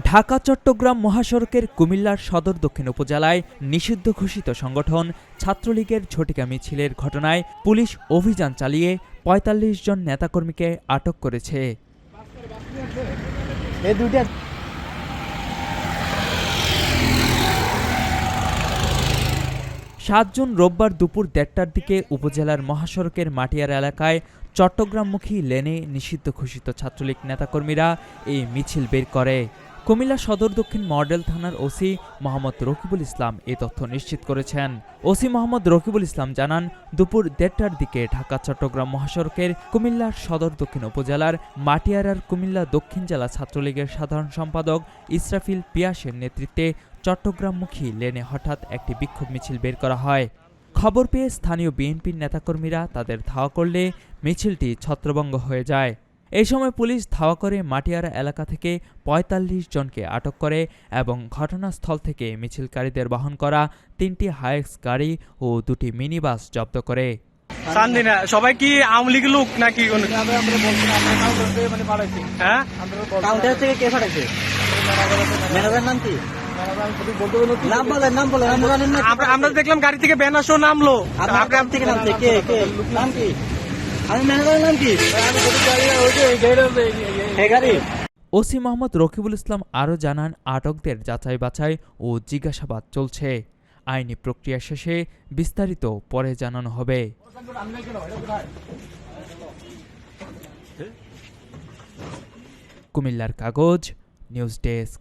ঢাকা চট্টগ্রাম মহাসড়কের কুমিল্লার সদর দক্ষিণ উপজেলায় নিষিদ্ধ ঘোষিত সংগঠন ছাত্রলীগের ঝটিকা মিছিলের ঘটনায় পুলিশ অভিযান চালিয়ে ৪৫ জন নেতাকর্মীকে আটক করেছে। ৭ জুন রোববার দুপুর ১:৩০টার দিকে উপজেলার মহাসড়কের মাটিয়ার এলাকায় চট্টগ্রামমুখী লেনে নিষিদ্ধ ঘোষিত ছাত্রলীগ নেতাকর্মীরা এই মিছিল বের করে। কুমিল্লা সদর দক্ষিণ মডেল থানার ওসি মোহাম্মদ রকিবুল ইসলাম এ তথ্য নিশ্চিত করেছেন। ওসি মোহাম্মদ রকিবুল ইসলাম জানান, দুপুর ১:৩০টার দিকে ঢাকা চট্টগ্রাম মহাসড়কের কুমিল্লার সদর দক্ষিণ উপজেলার মাটিয়ারার কুমিল্লা দক্ষিণ জেলা ছাত্রলীগের সাধারণ সম্পাদক ইসরাফিল পিয়াসের নেতৃত্বে চট্টগ্রামমুখী লেনে হঠাৎ একটি বিক্ষোভ মিছিল বের করা হয়। খবর পেয়ে স্থানীয় বিএনপির নেতাকর্মীরা তাদের ধাওয়া করলে মিছিলটি ছত্রভঙ্গ হয়ে যায়। এই সময় পুলিশ ধাওয়া করে মাটিয়ারা এলাকা থেকে ৪৫ জনকে আটক করে এবং ঘটনাস্থল থেকে মিছিলকারীদের বহন করা ৩টি হাইএক্স গাড়ি ও ২টি মিনি বাস জব্দ করে। সবাই কি আওয়ামী লীগ লোক নাকি? আমরা দেখলাম গাড়ি থেকে ব্যানার শো নামলো। ওসি মোহাম্মদ রকিবুল ইসলাম আরও জানান, আটকদের যাচাই বাছাই ও জিজ্ঞাসাবাদ চলছে। আইনি প্রক্রিয়া শেষে বিস্তারিত পরে জানানো হবে। কুমিল্লার কাগজ, নিউজ ডেস্ক।